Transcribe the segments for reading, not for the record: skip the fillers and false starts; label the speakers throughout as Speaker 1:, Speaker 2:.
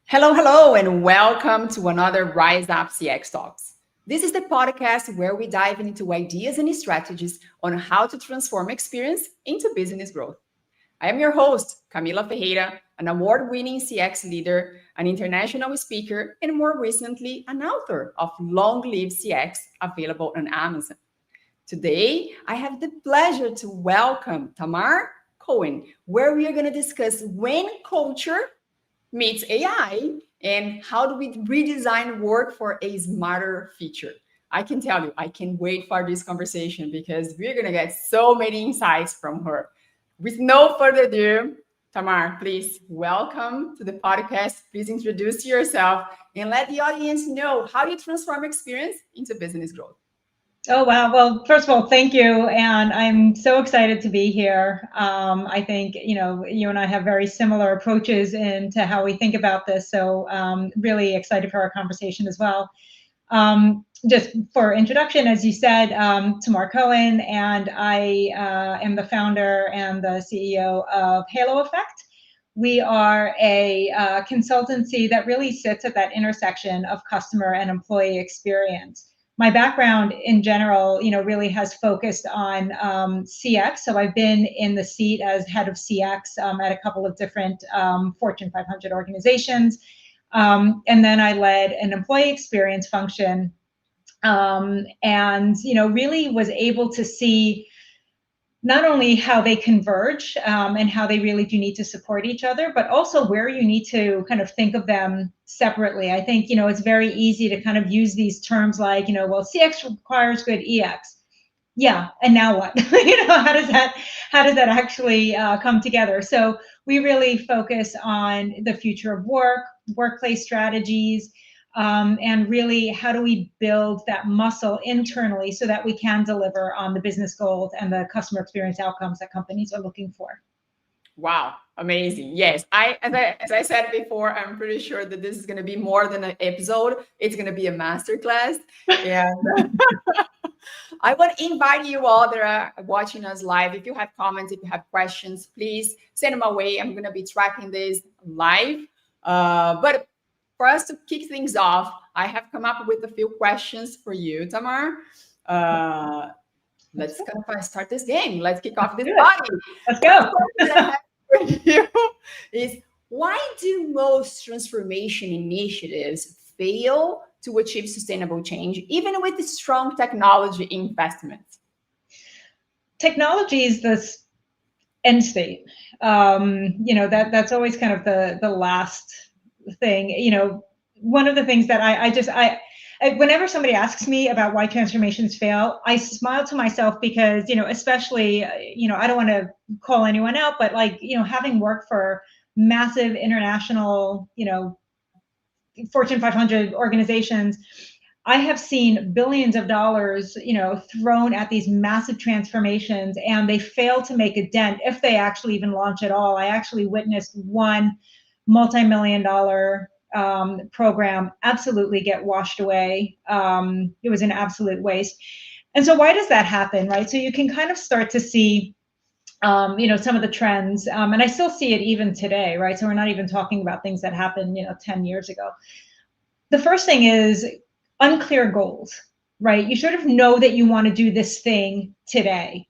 Speaker 1: Hello, hello, and welcome to another Rise Up CX Talks. This is the podcast where we dive into ideas and strategies on how to transform experience into business growth. I am your host, Camila Ferreira, an award-winning CX leader, an international speaker, and more recently, an author of Long Live CX, available on Amazon. Today, I have the pleasure to welcome Tamar Cohen, where we are going to discuss when culture meets AI and how do we redesign work for a smarter future. I can tell you, I can't wait for this conversation because we're going to get so many insights from her. With no further ado, Tamar, please welcome to the podcast. Please introduce yourself and let the audience know how you transform experience into business growth.
Speaker 2: Oh, wow. Well, first of all, thank you. And I'm so excited to be here. I think, you and I have very similar approaches into how we think about this. So really excited for our conversation as well. Just for introduction, as you said, Tamar Cohen, and I am the founder and the CEO of HaloEffect. We are a consultancy that really sits at that intersection of customer and employee experience. My background in general, really has focused on CX. So I've been in the seat as head of CX at a couple of different Fortune 500 organizations. And then I led an employee experience function and, really was able to see not only how they converge and how they really do need to support each other, but also where you need to kind of think of them separately. I think, it's very easy to kind of use these terms like, well, CX requires good EX. Yeah, and now what? How does that actually come together? So we really focus on the future of work, workplace strategies, and really how do we build that muscle internally so that we can deliver on the business goals and the customer experience outcomes that companies are looking for.
Speaker 1: Wow, amazing. Yes, as I said before, I'm pretty sure that this is going to be more than an episode. It's going to be a masterclass. And I want to invite you all that are watching us live. If you have comments, if you have questions, please send them away. I'm going to be tracking this live. But for us to kick things off, I have come up with a few questions for you, Tamar. Let's kind of start this game. Let's kick off this party.
Speaker 2: Let's go.
Speaker 1: For you is, why do most transformation initiatives fail to achieve sustainable change, even with the strong technology investments?
Speaker 2: Technology is this end state. That's always kind of the last thing. One of the things that I whenever somebody asks me about why transformations fail, I smile to myself because, especially, I don't want to call anyone out, but having worked for massive international, Fortune 500 organizations, I have seen billions of dollars, thrown at these massive transformations, and they fail to make a dent if they actually even launch at all. I actually witnessed one multi-million-dollar program absolutely get washed away. It was an absolute waste. And so why does that happen, right? So you can kind of start to see, some of the trends, and I still see it even today, right? So we're not even talking about things that happened, 10 years ago. The first thing is unclear goals, right? You sort of know that you want to do this thing today,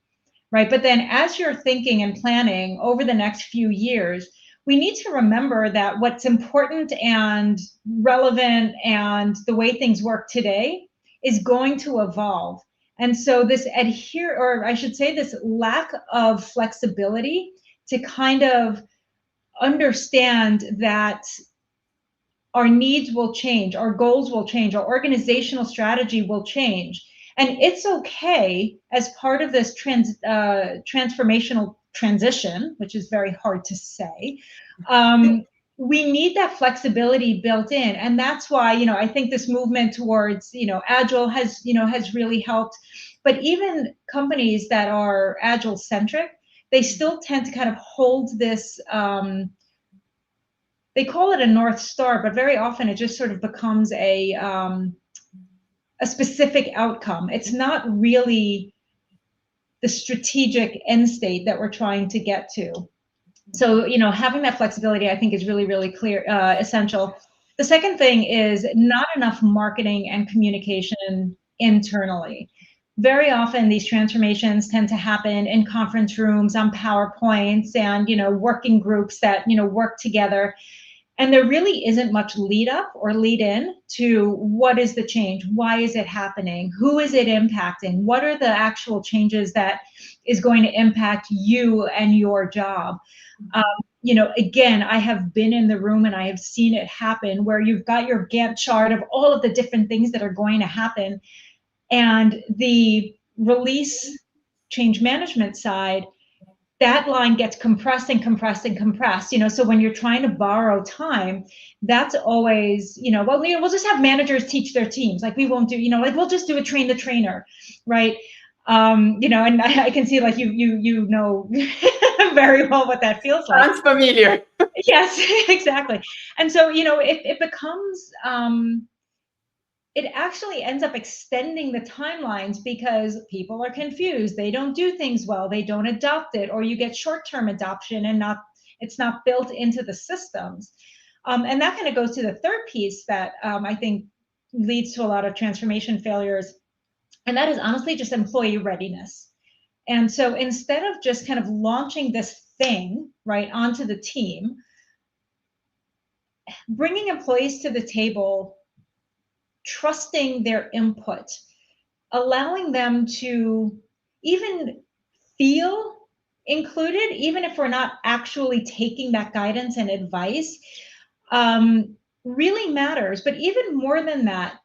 Speaker 2: right? But then as you're thinking and planning over the next few years, we need to remember that what's important and relevant and the way things work today is going to evolve. And so this this lack of flexibility to kind of understand that our needs will change, our goals will change, our organizational strategy will change. And it's okay as part of this transformational transition, which is very hard to say. We need that flexibility built in. And that's why, I think this movement towards, agile has really helped. But even companies that are agile centric, they still tend to kind of hold this, they call it a North Star, but very often it just sort of becomes a specific outcome. It's not really the strategic end state that we're trying to get to. So, having that flexibility, I think, is really, really clear, essential. The second thing is not enough marketing and communication internally. Very often these transformations tend to happen in conference rooms, on PowerPoints, and, working groups that, work together. And there really isn't much lead up or lead in to what is the change? Why is it happening? Who is it impacting? What are the actual changes that is going to impact you and your job? Um, again, I have been in the room and I have seen it happen where you've got your Gantt chart of all of the different things that are going to happen. And the release change management side, that line gets compressed and compressed and compressed. So when you're trying to borrow time, that's always, well, we'll just have managers teach their teams. Like, we won't do, like, we'll just do a train the trainer, right? And I can see, like, you know very well what that feels like.
Speaker 1: Sounds familiar.
Speaker 2: Yes, exactly. And so, it becomes, it actually ends up extending the timelines because people are confused. They don't do things well. They don't adopt it, or you get short-term adoption and it's not built into the systems. And that kind of goes to the third piece that I think leads to a lot of transformation failures. And that is honestly just employee readiness. And so instead of just kind of launching this thing right onto the team, bringing employees to the table, trusting their input, allowing them to even feel included, even if we're not actually taking that guidance and advice, really matters. But even more than that,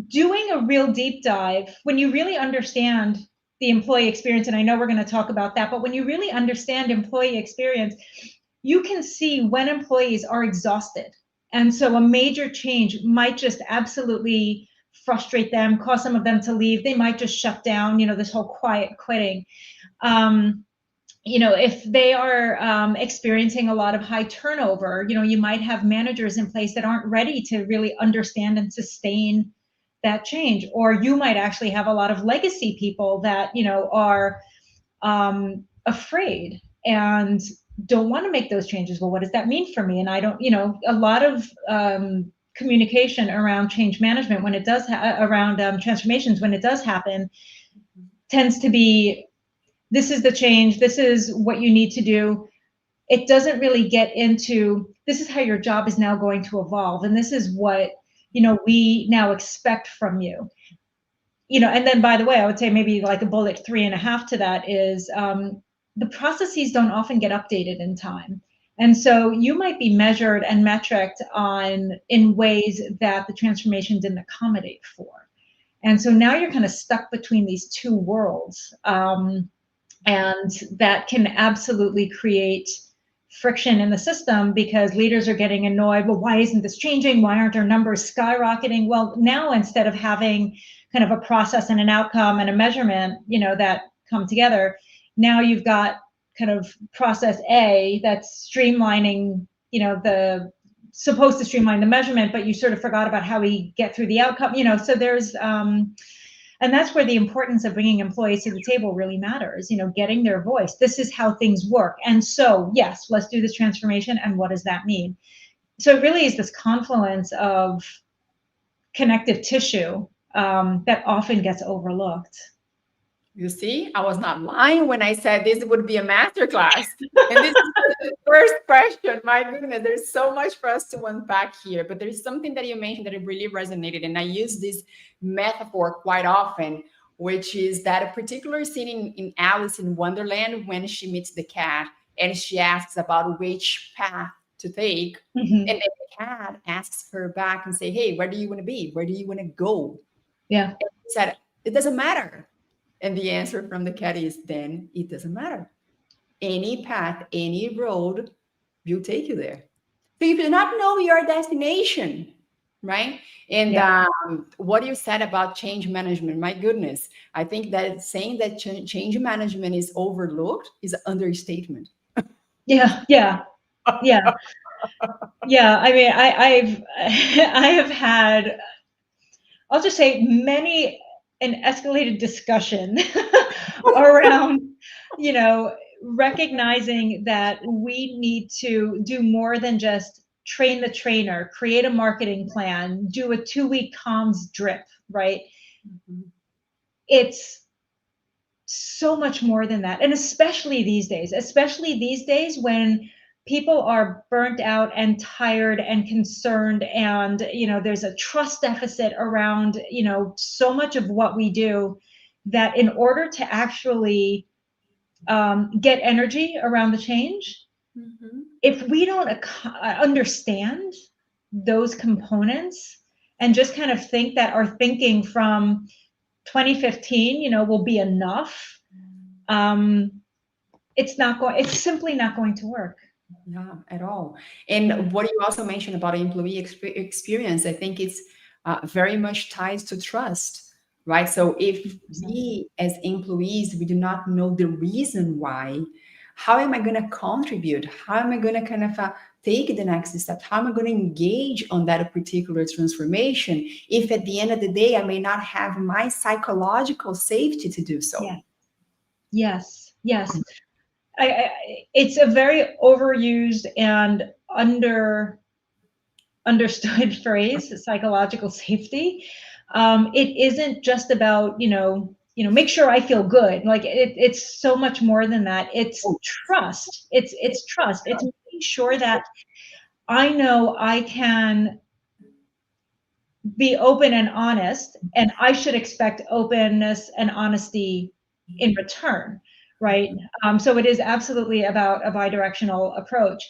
Speaker 2: doing a real deep dive, when you really understand the employee experience, and I know we're going to talk about that, but when you really understand employee experience, you can see when employees are exhausted. And so a major change might just absolutely frustrate them, cause some of them to leave. They might just shut down, this whole quiet quitting. If they are experiencing a lot of high turnover, you might have managers in place that aren't ready to really understand and sustain that change. Or you might actually have a lot of legacy people that, are afraid and don't want to make those changes. Well, what does that mean for me? And I don't, a lot of communication around change management when it does around transformations when it does happen tends to be, this is the change, this is what you need to do. It doesn't really get into, this is how your job is now going to evolve, and this is what we now expect from you. And then, by the way, I would say maybe like a bullet 3.5 to that is the processes don't often get updated in time. And so you might be measured and metriced in ways that the transformation didn't accommodate for. And so now you're kind of stuck between these two worlds. And that can absolutely create friction in the system because leaders are getting annoyed. Well, why isn't this changing? Why aren't our numbers skyrocketing? Well, now instead of having kind of a process and an outcome and a measurement, that come together, now you've got kind of process A that's streamlining, the supposed to streamline the measurement, but you sort of forgot about how we get through the outcome, so there's, and that's where the importance of bringing employees to the table really matters, getting their voice. This is how things work. And so, yes, let's do this transformation. And what does that mean? So it really is this confluence of connective tissue that often gets overlooked.
Speaker 1: You see, I was not lying when I said this would be a masterclass. And this is the first question. My goodness, there's so much for us to unpack here. But there's something that you mentioned that it really resonated. And I use this metaphor quite often, which is that a particular scene in Alice in Wonderland when she meets the cat and she asks about which path to take.
Speaker 2: Mm-hmm.
Speaker 1: And then the cat asks her back and say, hey, where do you want to be? Where do you want to go?
Speaker 2: Yeah.
Speaker 1: And she said, it doesn't matter. And the answer from the cat is, then it doesn't matter. Any path, any road will take you there. So if you do not know your destination, right? And what you said about change management, my goodness, I think that saying that change management is overlooked is an understatement.
Speaker 2: Yeah. I mean, I have had, I'll just say, many an escalated discussion around, recognizing that we need to do more than just train the trainer, create a marketing plan, do a 2-week comms drip, right?
Speaker 1: Mhm.
Speaker 2: It's so much more than that. And especially these days when people are burnt out and tired and concerned, and there's a trust deficit around so much of what we do, that in order to actually get energy around the change,
Speaker 1: Mhm.
Speaker 2: if we don't understand those components and just kind of think that our thinking from 2015 will be enough, um, it's simply not going to work.
Speaker 1: Yeah, at all. And what you also mentioned about employee experience, I think it's very much ties to trust, right? So if
Speaker 2: 100%.
Speaker 1: we as employees, we do not know the reason why, how am I going to contribute? How am I going to kind of take the next step? How am I going to engage on that particular transformation if at the end of the day, I may not have my psychological safety to do so?
Speaker 2: Yeah. Yes. It's a very overused and understood phrase, psychological safety. It isn't just about make sure I feel good. Like it's so much more than that. It's
Speaker 1: Oh,
Speaker 2: trust. It's trust. It's making sure that I know I can be open and honest, and I should expect openness and honesty in return, right? So it is absolutely about a bi-directional approach.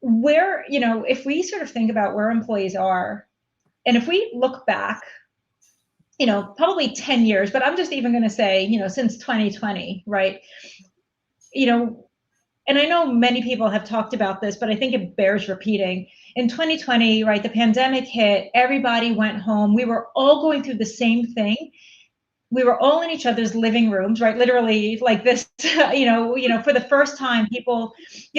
Speaker 2: Where, if we sort of think about where employees are, and if we look back, probably 10 years, but I'm just even going to say, since 2020, right? You know, and I know many people have talked about this, but I think it bears repeating. In 2020, right, the pandemic hit, everybody went home. We were all going through the same thing. We were all in each other's living rooms, right? Literally like this, for the first time, people,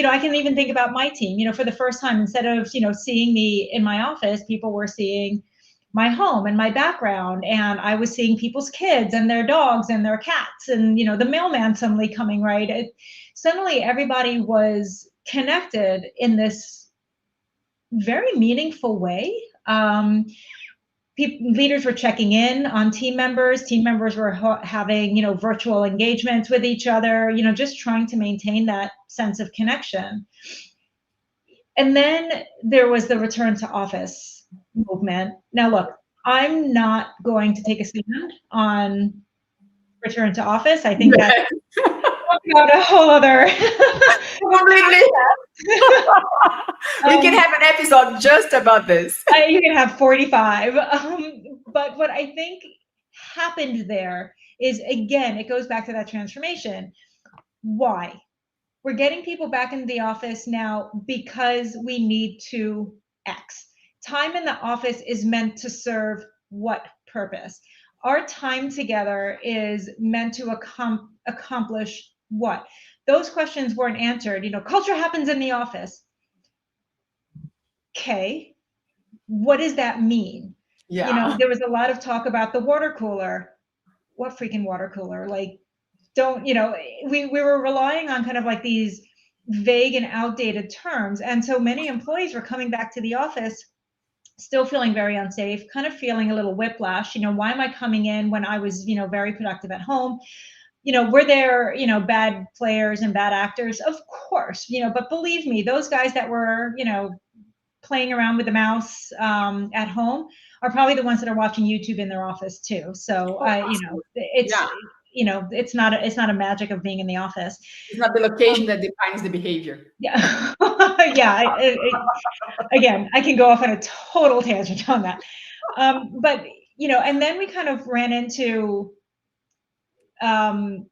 Speaker 2: I can even think about my team, for the first time, instead of, seeing me in my office, people were seeing my home and my background. And I was seeing people's kids and their dogs and their cats, and, the mailman suddenly coming, right? Suddenly everybody was connected in this very meaningful way. Leaders were checking in on team members. Team members were having, virtual engagements with each other, just trying to maintain that sense of connection. And then there was the return to office movement. Now, look, I'm not going to take a stand on return to office. I think that's about a whole other
Speaker 1: completely. We can
Speaker 2: um,
Speaker 1: have an episode just about this.
Speaker 2: you can have 45. But what I think happened there is, again, it goes back to that transformation. Why? We're getting people back into the office now because we need to X. Time in the office is meant to serve what purpose? Our time together is meant to accomplish what? Those questions weren't answered. Culture happens in the office. Okay, what does that mean?
Speaker 1: Yeah.
Speaker 2: There was a lot of talk about the water cooler. What freaking water cooler? Like, don't, we were relying on kind of like these vague and outdated terms. And so many employees were coming back to the office still feeling very unsafe, kind of feeling a little whiplash. Why am I coming in when I was, very productive at home? Were there, bad players and bad actors? Of course, but believe me, those guys that were, playing around with the mouse at home are probably the ones that are watching YouTube in their office too. So
Speaker 1: Oh, absolutely.
Speaker 2: it's
Speaker 1: Yeah.
Speaker 2: it's not a magic of being in the office.
Speaker 1: It's not the location
Speaker 2: Um,
Speaker 1: that defines the behavior.
Speaker 2: yeah, yeah. Again, I can go off on a total tangent on that. But and then we kind of ran into um,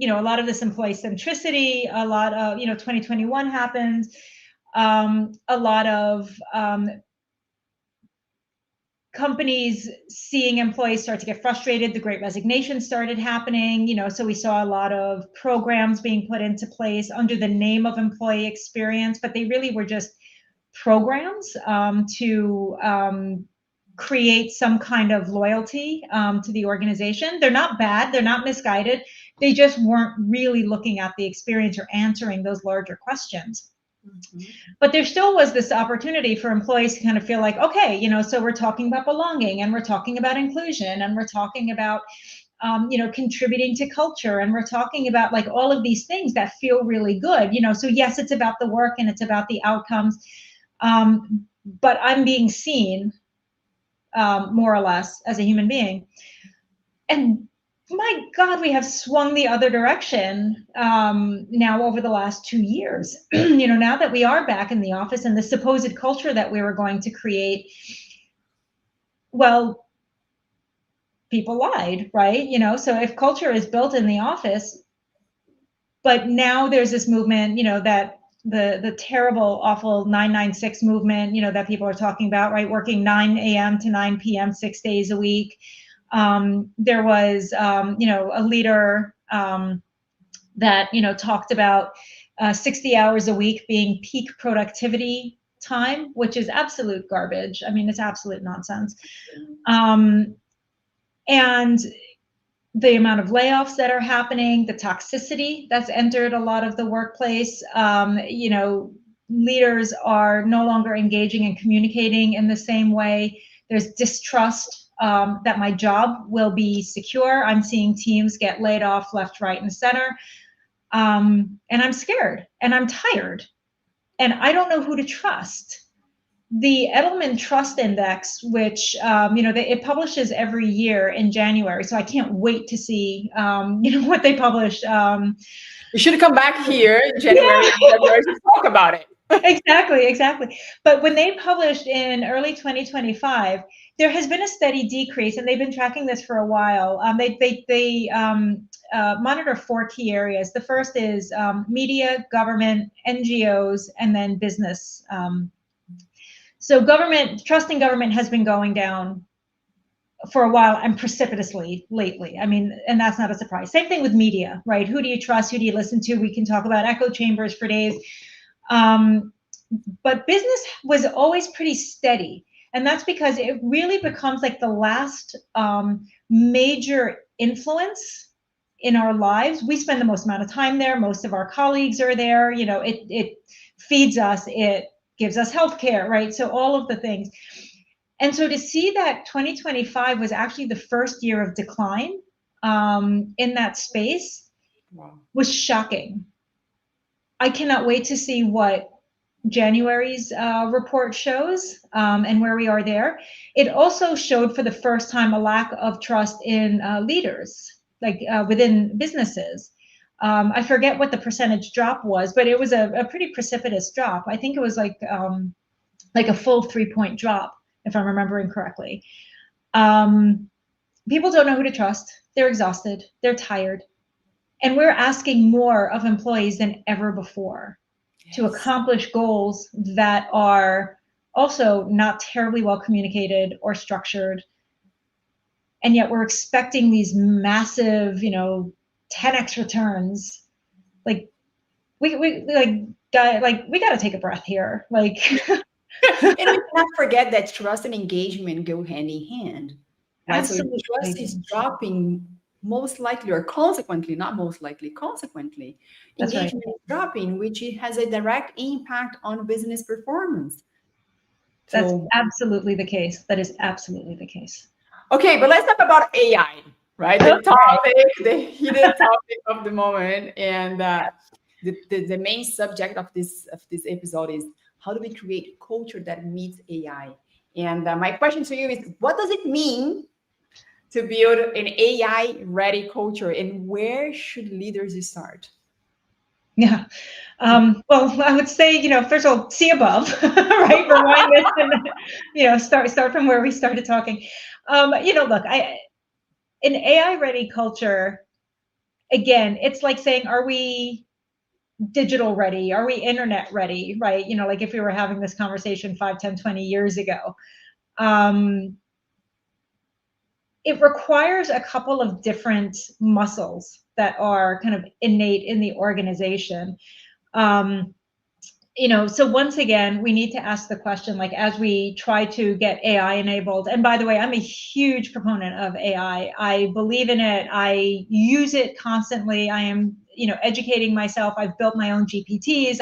Speaker 2: a lot of this employee centricity. A lot of 2021 happened. A lot of companies seeing employees start to get frustrated. The great resignation started happening, so we saw a lot of programs being put into place under the name of employee experience, but they really were just programs to create some kind of loyalty to the organization. They're not bad, they're not misguided. They just weren't really looking at the experience or answering those larger questions. Mm-hmm. But there still was this opportunity for employees to kind of feel like, okay, so we're talking about belonging, and we're talking about inclusion, and we're talking about contributing to culture, and we're talking about like all of these things that feel really good. So yes, it's about the work and it's about the outcomes, but I'm being seen more or less as a human being. And my God, we have swung the other direction now over the last 2 years. Now that we are back in the office, and the supposed culture that we were going to create, well, people lied, right? So if culture is built in the office, but now there's this movement, that the terrible, awful 996 movement, that people are talking about, right? Working 9 a.m. to 9 p.m. 6 days a week. There was, a leader that, talked about 60 hours a week being peak productivity time, which is absolute garbage. I mean, it's absolute nonsense. And the amount of layoffs that are happening, the toxicity that's entered a lot of the workplace, leaders are no longer engaging and communicating in the same way. There's distrust that my job will be secure. I'm seeing teams get laid off left, right, and center. And I'm scared, and I'm tired, and I don't know who to trust. The Edelman Trust Index, which it publishes every year in January, so I can't wait to see what they publish.
Speaker 1: You should come back here in January, February to talk about it.
Speaker 2: Exactly. But when they published in early 2025, there has been a steady decrease, and they've been tracking this for a while. They monitor 4 key areas. The first is media, government, NGOs, and then business. So trust in government has been going down for a while, and precipitously lately. I mean, and that's not a surprise. Same thing with media, right? Who do you trust? Who do you listen to? We can talk about echo chambers for days. But business was always pretty steady. And that's because it really becomes like the last major influence in our lives. We spend the most amount of time there. Most of our colleagues are there. It feeds us. It gives us healthcare, right? So all of the things. And so to see that 2025 was actually the first year of decline in that space was shocking. I cannot wait to see what January's report shows and where we are there. It also showed for the first time a lack of trust in leaders, like within businesses. I forget what the percentage drop was, but it was a pretty precipitous drop. I think it was like a full 3-point drop, if I'm remembering correctly. People don't know who to trust. They're exhausted. They're tired. And we're asking more of employees than ever before to accomplish goals that are also not terribly well communicated or structured. And yet we're expecting these massive, 10x returns. Like we got to take a breath here. Like
Speaker 1: and we cannot forget that trust and engagement go hand in hand. Right?
Speaker 2: Absolutely.
Speaker 1: So trust is dropping, most likely, or consequently, not most likely, consequently,
Speaker 2: That's
Speaker 1: engagement is dropping, which has a direct impact on business performance.
Speaker 2: That's absolutely the case. That is absolutely the case.
Speaker 1: Okay, but let's talk about AI, right? The heated topic of the moment, and the main subject of this episode is how do we create culture that meets AI? And my question to you is, what does it mean to build an AI-ready culture, and where should leaders start?
Speaker 2: Yeah. Well, I would say, first of all, see above, right? Rewind this and, start from where we started talking. Look, an AI-ready culture, again, it's like saying, are we digital ready? Are we internet ready, right? Like if we were having this conversation 5, 10, 20 years ago. It requires a couple of different muscles that are kind of innate in the organization. so once again, we need to ask the question, like, as we try to get AI enabled, and by the way, I'm a huge proponent of AI. I believe in it. I use it constantly. I am, educating myself. I've built my own GPTs.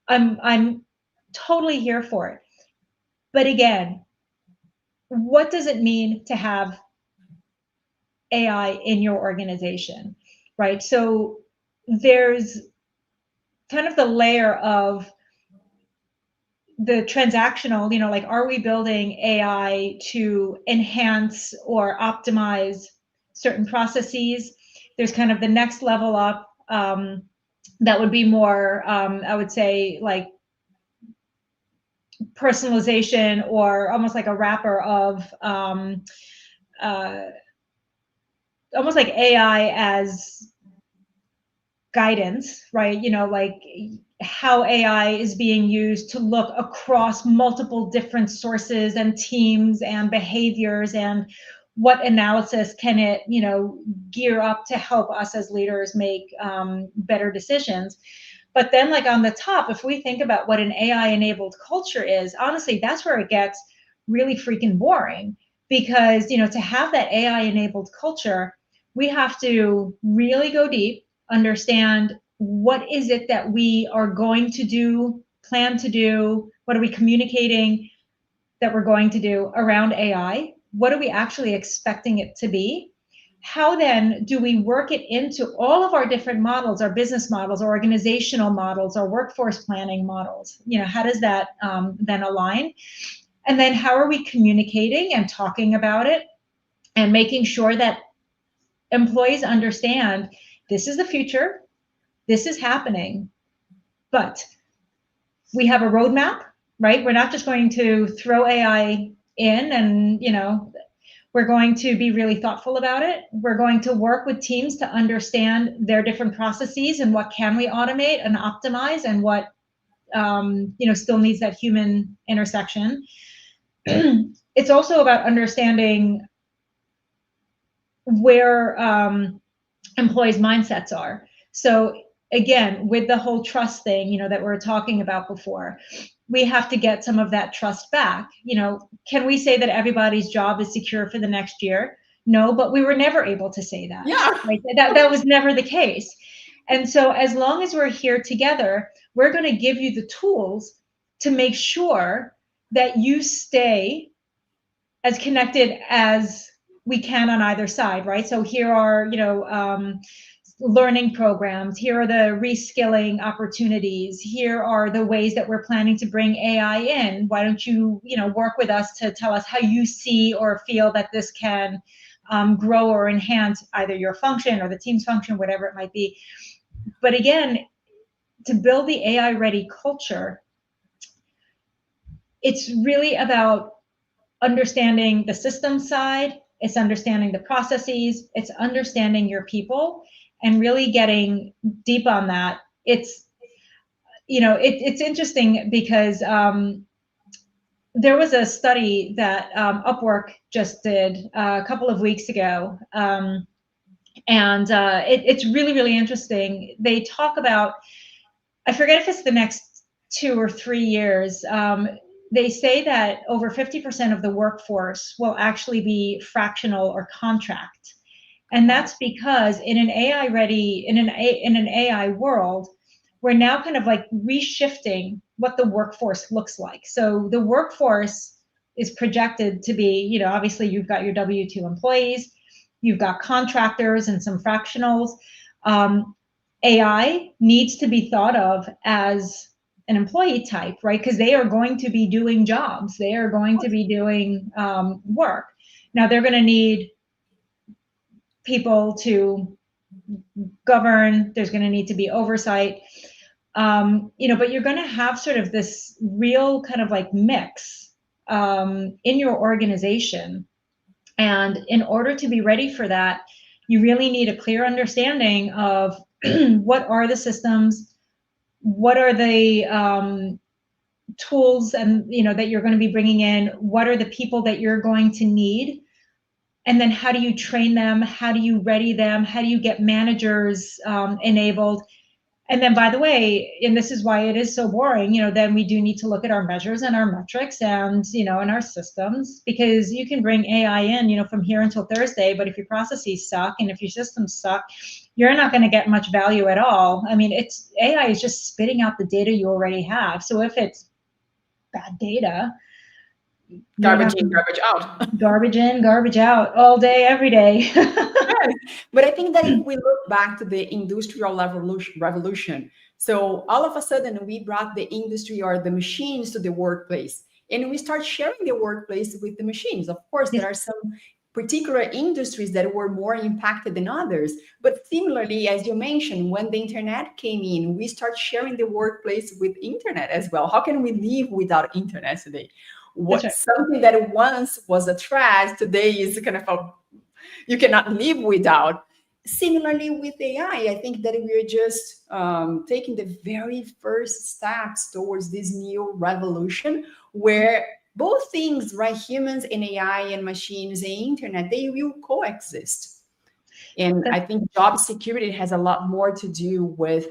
Speaker 2: I'm totally here for it. But again, what does it mean to have AI in your organization, right? So there's kind of the layer of the transactional, like, are we building AI to enhance or optimize certain processes? There's kind of the next level up, that would be more, I would say, like, personalization, or almost like a wrapper of uh, almost like AI as guidance, right? Like how AI is being used to look across multiple different sources and teams and behaviors, and what analysis can it, gear up to help us as leaders make better decisions. But then, like, on the top, if we think about what an AI enabled culture is, honestly, that's where it gets really freaking boring. Because, to have that AI enabled culture, we have to really go deep, understand what is it that we are going to do, plan to do, what are we communicating that we're going to do around AI, what are we actually expecting it to be, how then do we work it into all of our different models, our business models, our organizational models, our workforce planning models, how does that then align, and then how are we communicating and talking about it and making sure that employees understand this is the future, this is happening, but we have a roadmap, right? We're not just going to throw AI in and, we're going to be really thoughtful about it. We're going to work with teams to understand their different processes and what can we automate and optimize, and what, still needs that human intersection. It's also about understanding where employees' mindsets are. So again, with the whole trust thing, that we were talking about before, we have to get some of that trust back. Can we say that everybody's job is secure for the next year? No, but we were never able to say that.
Speaker 1: Yeah.
Speaker 2: Right? That was never the case. And so as long as we're here together, we're going to give you the tools to make sure that you stay as connected as we can on either side, right? So here are, learning programs. Here are the reskilling opportunities. Here are the ways that we're planning to bring AI in. Why don't you, work with us to tell us how you see or feel that this can grow or enhance either your function or the team's function, whatever it might be. But again, to build the AI ready culture, it's really about understanding the system side, it's understanding the processes, it's understanding your people, and really getting deep on that. It's, it's interesting because there was a study that Upwork just did a couple of weeks ago, and it's really, really interesting. They talk about, I forget if it's the next 2 or 3 years, they say that over 50% of the workforce will actually be fractional or contract. And that's because in an AI ready, in an AI world, we're now kind of like reshifting what the workforce looks like. So the workforce is projected to be, obviously you've got your W-2 employees, you've got contractors and some fractionals. AI needs to be thought of as an employee type, right? Because they are going to be doing jobs. They are going to be doing work. Now they're going to need people to govern. There's going to need to be oversight. But you're going to have sort of this real kind of like mix in your organization. And in order to be ready for that, you really need a clear understanding of what are the systems, what are the tools, and that you're going to be bringing in, what are the people that you're going to need, and then how do you train them, how do you ready them, how do you get managers enabled, And then, by the way, and this is why it is so boring, then we do need to look at our measures and our metrics and, and our systems, because you can bring AI in, from here until Thursday, but if your processes suck and if your systems suck, you're not going to get much value at all. I mean, AI is just spitting out the data you already have. So if it's bad data, you're
Speaker 1: Garbage
Speaker 2: not
Speaker 1: in, garbage out.
Speaker 2: garbage in, garbage out all day, every day.
Speaker 1: Yes. But I think that if we look back to the industrial revolution, so all of a sudden we brought the industry or the machines to the workplace, and we start sharing the workplace with the machines. Of course, there are some particular industries that were more impacted than others. But similarly, as you mentioned, when the internet came in, we start sharing the workplace with internet as well. How can we live without internet today?
Speaker 2: That's
Speaker 1: What
Speaker 2: right.
Speaker 1: something that once was a trash today is kind of a you cannot live without. Similarly with AI, I think that we're just taking the very first steps towards this new revolution where both things, right, humans and AI and machines and internet, they will coexist. And I think job security has a lot more to do with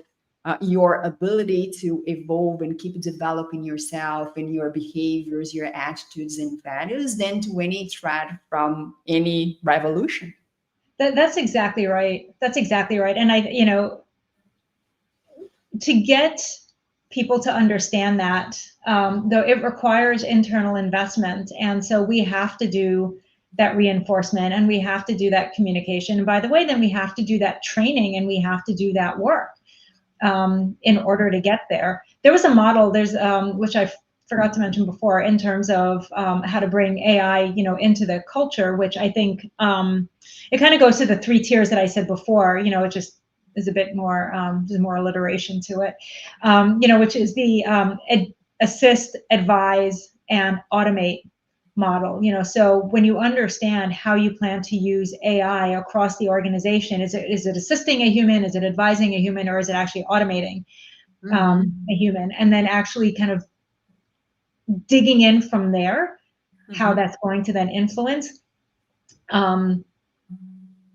Speaker 1: your ability to evolve and keep developing yourself and your behaviors, your attitudes and values than to any threat from any revolution.
Speaker 2: That's exactly right. That's exactly right. And to get people to understand that, though it requires internal investment. And so we have to do that reinforcement and we have to do that communication. And by the way, then we have to do that training and we have to do that work in order to get there. There was a model, which I forgot to mention before, in terms of how to bring AI, into the culture, which I think it kind of goes to the 3 tiers that I said before. It just is a bit more, there's more alliteration to it, which is the assist, advise, and automate model. So when you understand how you plan to use AI across the organization, is it assisting a human, is it advising a human, or is it actually automating a human? And then actually kind of digging in from there, how that's going to then influence.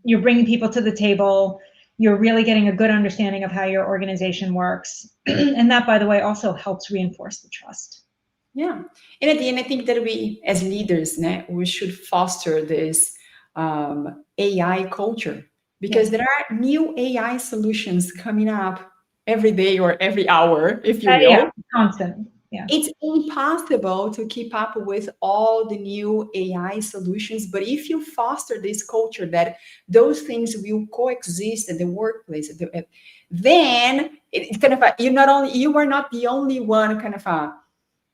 Speaker 2: You're bringing people to the table. You're really getting a good understanding of how your organization works. And that, by the way, also helps reinforce the trust.
Speaker 1: Yeah. And at the end, I think that we, as leaders, we should foster this AI culture because there are new AI solutions coming up every day or every hour, if you will.
Speaker 2: Yeah, constant. Yeah.
Speaker 1: It's impossible to keep up with all the new AI solutions, but if you foster this culture that those things will coexist at the workplace, then it's kind of you are not the only one kind of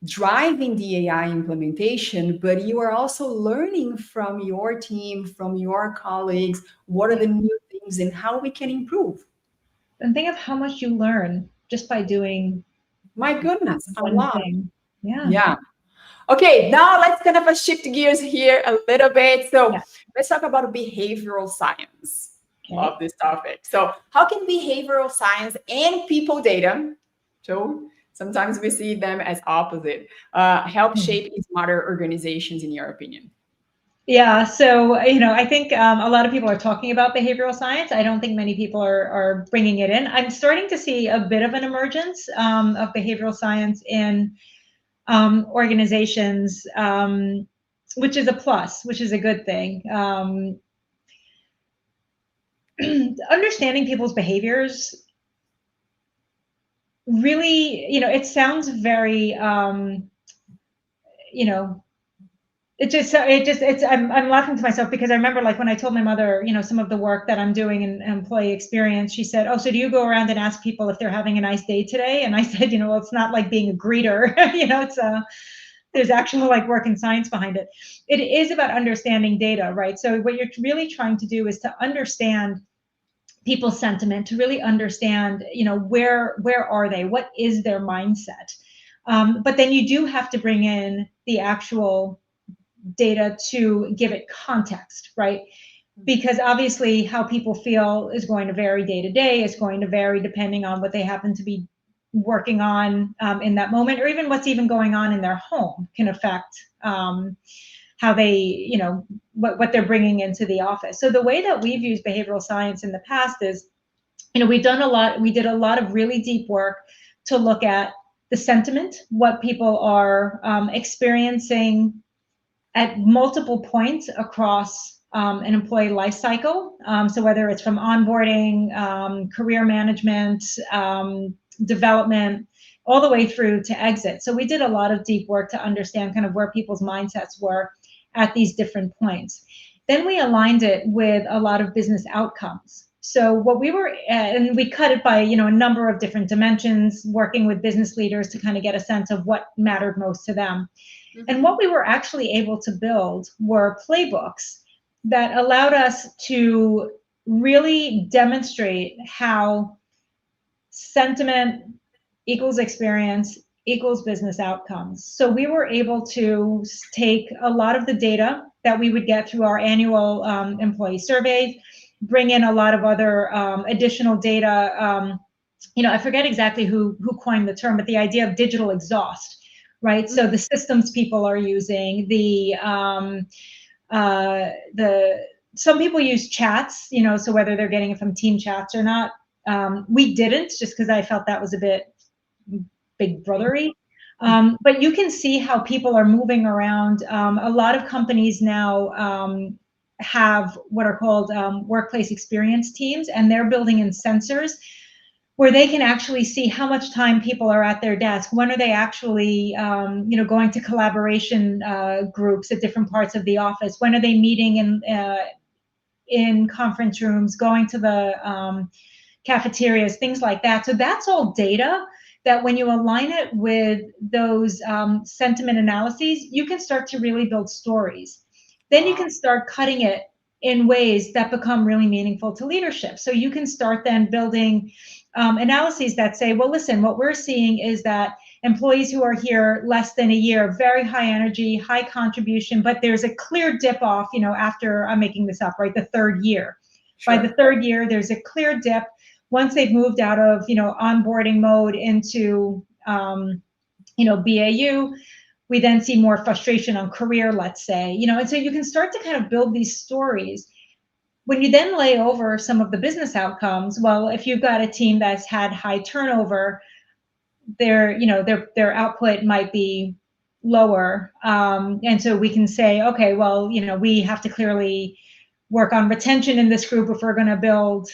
Speaker 1: driving the AI implementation, but you are also learning from your team, from your colleagues, what are the new things and how we can improve.
Speaker 2: And think of how much you learn just by doing
Speaker 1: My goodness, a
Speaker 2: one
Speaker 1: lot.
Speaker 2: thing. Yeah.
Speaker 1: Yeah. Okay, now let's kind of shift gears here a little bit. So let's talk about behavioral science.
Speaker 2: Okay.
Speaker 1: Love this topic. So how can behavioral science and people data, so sometimes we see them as opposite, help shape smarter organizations in your opinion?
Speaker 2: Yeah, so I think a lot of people are talking about behavioral science. I don't think many people are bringing it in. I'm starting to see a bit of an emergence of behavioral science in organizations, which is a plus, which is a good thing. Understanding people's behaviors really, it sounds very, I'm laughing to myself because I remember like when I told my mother, some of the work that I'm doing in employee experience, she said, "Oh, so do you go around and ask people if they're having a nice day today?" And I said, well, it's not like being a greeter, it's there's actual like work and science behind it. It is about understanding data, right? So what you're really trying to do is to understand people's sentiment, to really understand, where are they? What is their mindset? But then you do have to bring in the actual data to give it context, right? Because obviously how people feel is going to vary day to day. It's going to vary depending on what they happen to be working on in that moment, or even what's even going on in their home can affect how they, what they're bringing into the office. So the way that we've used behavioral science in the past is we did a lot of really deep work to look at the sentiment, what people are experiencing at multiple points across an employee life cycle. So whether it's from onboarding, career management, development, all the way through to exit. So we did a lot of deep work to understand kind of where people's mindsets were at these different points. Then we aligned it with a lot of business outcomes. So what we were, and we cut it by, a number of different dimensions, working with business leaders to kind of get a sense of what mattered most to them. And what we were actually able to build were playbooks that allowed us to really demonstrate how sentiment equals experience equals business outcomes. So we were able to take a lot of the data that we would get through our annual employee surveys, bring in a lot of other additional data. I forget exactly who coined the term, but the idea of digital exhaust, right? So the systems people are using, some people use chats, so whether they're getting it from team chats or not. We didn't, just because I felt that was a bit big brothery. But you can see how people are moving around. A lot of companies now have what are called workplace experience teams, and they're building in sensors where they can actually see how much time people are at their desk. When are they actually, going to collaboration groups at different parts of the office? When are they meeting in conference rooms, going to the cafeterias, things like that. So that's all data that when you align it with those sentiment analyses, you can start to really build stories. Then you can start cutting it in ways that become really meaningful to leadership. So you can start then building analyses that say, well, listen, what we're seeing is that employees who are here less than a year, very high energy, high contribution, but there's a clear dip off, after, I'm making this up, right, the third year. Sure. By the third year, there's a clear dip. Once they've moved out of, onboarding mode into, BAU, we then see more frustration on career, let's say, and so you can start to kind of build these stories. When you then lay over some of the business outcomes, well, if you've got a team that's had high turnover, their output might be lower. And so we can say, okay, well, we have to clearly work on retention in this group if we're going to build,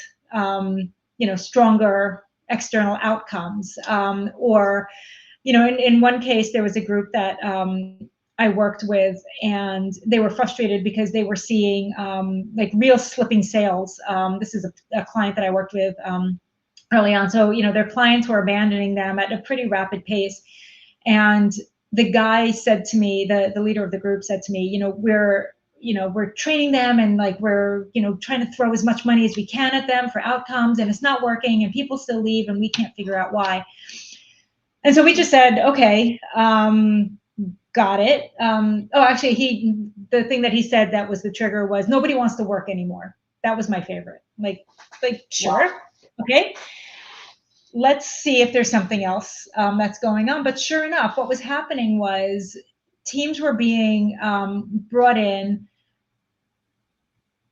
Speaker 2: stronger external outcomes. Or, in one case, there was a group that I worked with, and they were frustrated because they were seeing like real slipping sales. This is a client that I worked with early on. So, their clients were abandoning them at a pretty rapid pace. And the guy said to me, the leader of the group said to me, we're training them, and like we're trying to throw as much money as we can at them for outcomes, and it's not working, and people still leave, and we can't figure out why. And so we just said, okay, got it. Actually, the thing that he said that was the trigger was nobody wants to work anymore. That was my favorite. Like sure, wow. Okay. Let's see if there's something else that's going on. But sure enough, what was happening was teams were being brought in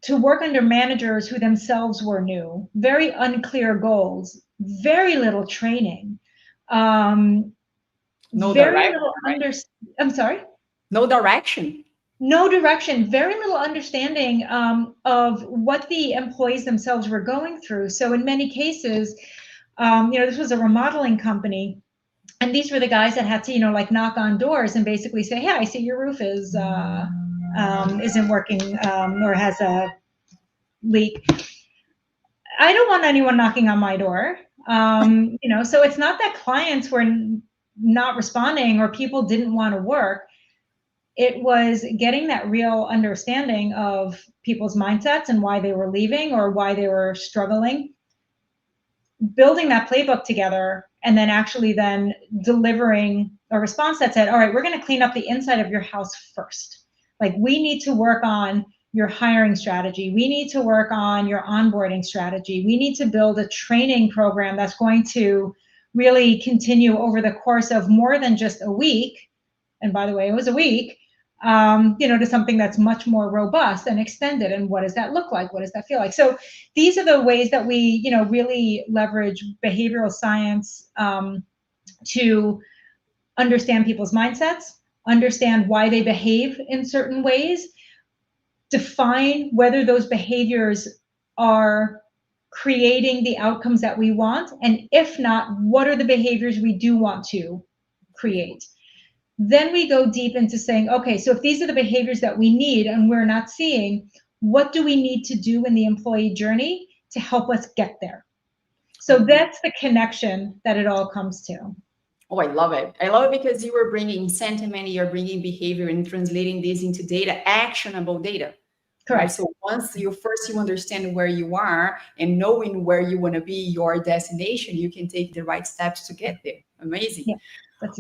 Speaker 2: to work under managers who themselves were new, very unclear goals, very little training.
Speaker 1: No
Speaker 2: very
Speaker 1: direction,
Speaker 2: little
Speaker 1: right?
Speaker 2: I'm sorry?
Speaker 1: No direction.
Speaker 2: No direction, very little understanding of what the employees themselves were going through. So in many cases, this was a remodeling company, and these were the guys that had to, like knock on doors and basically say, hey, I see your roof is isn't working or has a leak. I don't want anyone knocking on my door. So it's not that clients were not responding or people didn't want to work. It was getting that real understanding of people's mindsets and why they were leaving or why they were struggling, building that playbook together, and then actually then delivering a response that said, all right, we're going to clean up the inside of your house first. Like, we need to work on your hiring strategy. We need to work on your onboarding strategy. We need to build a training program that's going to really continue over the course of more than just a week. And by the way, it was a week. to something that's much more robust and extended. And what does that look like? What does that feel like? So these are the ways that we, really leverage behavioral science to understand people's mindsets, understand why they behave in certain ways, define whether those behaviors are creating the outcomes that we want, and if not, what are the behaviors we do want to create. Then we go deep into saying, okay, so if these are the behaviors that we need and we're not seeing, what do we need to do in the employee journey to help us get there? So that's the connection that it all comes to.
Speaker 1: Oh, I love it. I love it because you were bringing sentiment, you're bringing behavior and translating this into data, actionable data.
Speaker 2: Correct.
Speaker 1: Right? So once you understand where you are and knowing where you want to be, your destination, you can take the right steps to get there. Amazing. Yeah.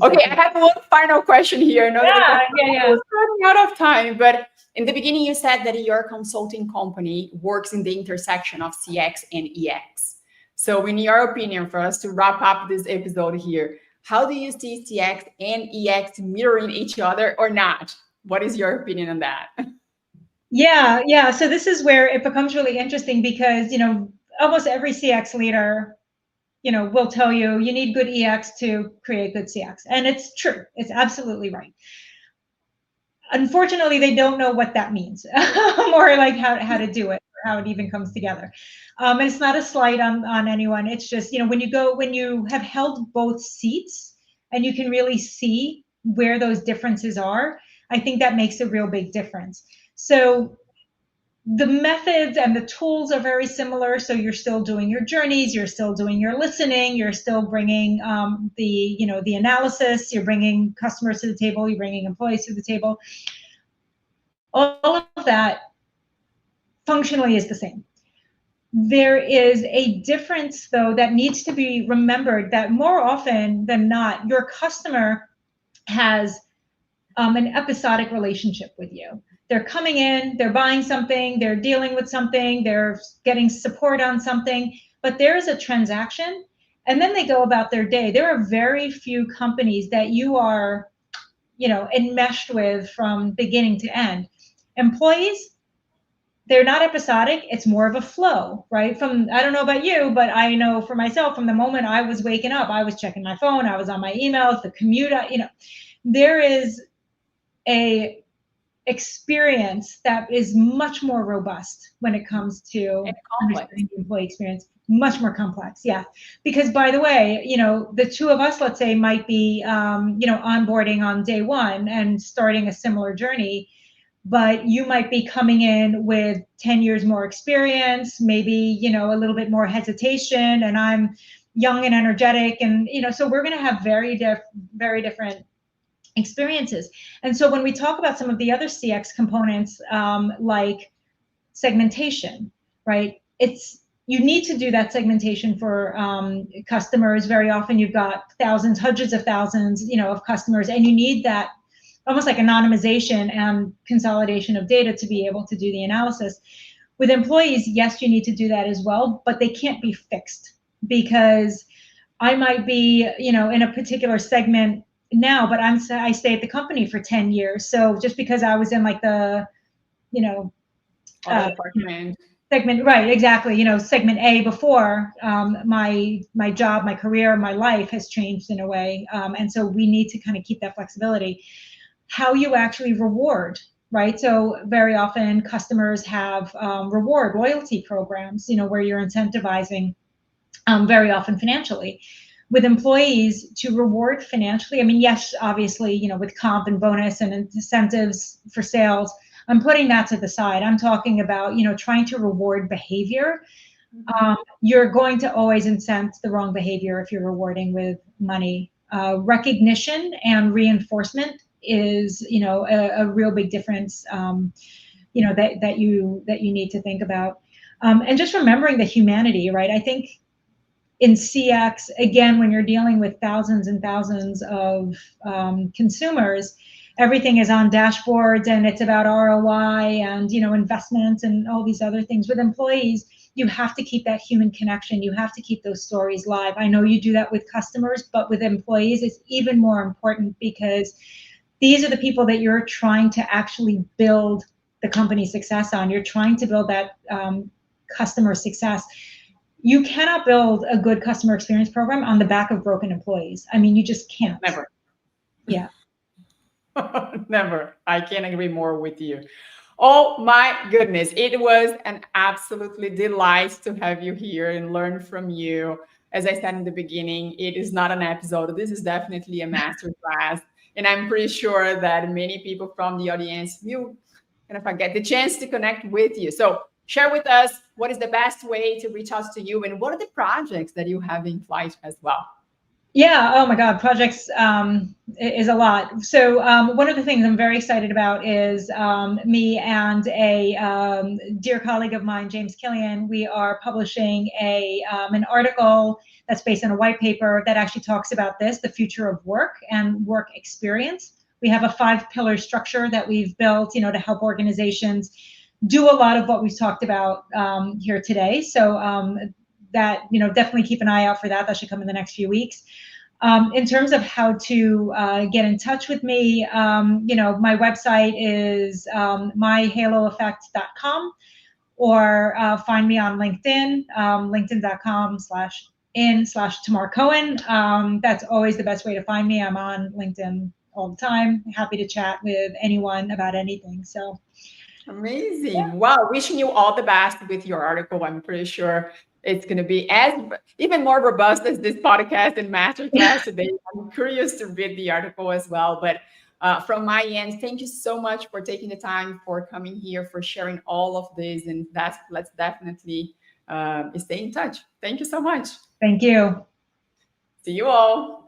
Speaker 1: Okay, I have one final question here. I know that we're running out of time, but in the beginning, you said that your consulting company works in the intersection of CX and EX. So in your opinion, for us to wrap up this episode here, how do you see CX and EX mirroring each other or not? What is your opinion on that?
Speaker 2: Yeah. So this is where it becomes really interesting because, almost every CX leader, will tell you need good EX to create good CX. And it's true. It's absolutely right. Unfortunately, they don't know what that means or like how to do it or how it even comes together. And it's not a slight on anyone. It's just, when you have held both seats and you can really see where those differences are, I think that makes a real big difference. So the methods and the tools are very similar. So you're still doing your journeys, you're still doing your listening, you're still bringing the analysis, you're bringing customers to the table, you're bringing employees to the table. All of that functionally is the same. There is a difference, though, that needs to be remembered, that more often than not, your customer has an episodic relationship with you. They're coming in, they're buying something, they're dealing with something, they're getting support on something, but there's a transaction, and then they go about their day. There are very few companies that you are, enmeshed with from beginning to end. Employees, they're not episodic. It's more of a flow, right? I don't know about you, but I know for myself, from the moment I was waking up, I was checking my phone, I was on my emails, the commute, there is a experience that is much more robust when it comes to understanding the employee experience, much more complex. Yeah. Because by the way, the two of us, let's say, might be, onboarding on day one and starting a similar journey, but you might be coming in with 10 years more experience, maybe, a little bit more hesitation, and I'm young and energetic. And, so we're going to have very different experiences. And so when we talk about some of the other CX components, like segmentation, right? You need to do that segmentation for customers. Very often you've got thousands, hundreds of thousands, of customers, and you need that almost like anonymization and consolidation of data to be able to do the analysis. With employees, yes, you need to do that as well, but they can't be fixed, because I might be, in a particular segment now, but I stay at the company for 10 years. So just because I was in like the, segment, right, exactly, segment A before, my job, my career, my life has changed in a way. And so we need to kind of keep that flexibility. How you actually reward, right? So very often customers have reward loyalty programs, where you're incentivizing very often financially. With employees, to reward financially, I mean, yes, obviously, with comp and bonus and incentives for sales, I'm putting that to the side. I'm talking about, trying to reward behavior. You're going to always incent the wrong behavior if you're rewarding with money. Recognition and reinforcement is, a real big difference, that you need to think about. And just remembering the humanity, right? I think in CX, again, when you're dealing with thousands and thousands of consumers, everything is on dashboards and it's about ROI and, investments and all these other things. With employees, you have to keep that human connection. You have to keep those stories live. I know you do that with customers, but with employees, it's even more important, because these are the people that you're trying to actually build the company success on. You're trying to build that customer success. You cannot build a good customer experience program on the back of broken employees. I mean, you just can't.
Speaker 1: Never.
Speaker 2: Yeah.
Speaker 1: Never. I can't agree more with you. Oh my goodness. It was an absolutely delight to have you here and learn from you. As I said in the beginning, it is not an episode. This is definitely a master class. And I'm pretty sure that many people from the audience will kind of get the chance to connect with you. So share with us what is the best way to reach out to you and what are the projects that you have in flight as well.
Speaker 2: Yeah. Oh my God. Projects is a lot. So one of the things I'm very excited about is me and a dear colleague of mine, James Killian. We are publishing an article that's based on a white paper that actually talks about this, the future of work and work experience. We have a 5-pillar structure that we've built, to help organizations do a lot of what we've talked about here today. So that, definitely keep an eye out for that. That should come in the next few weeks. In terms of how to get in touch with me, my website is myhaloeffect.com, or find me on LinkedIn, linkedin.com/Tamar Cohen. That's always the best way to find me. I'm on LinkedIn all the time. Happy to chat with anyone about anything. So
Speaker 1: amazing.
Speaker 2: yeah.
Speaker 1: Wow. Wishing you all the best with your article. I'm pretty sure it's going to be as even more robust as this podcast and masterclass today. I'm curious to read the article as well. But from my end, thank you so much for taking the time, for coming here, for sharing all of this. And let's definitely stay in touch. Thank you so much.
Speaker 2: Thank you.
Speaker 1: See you all.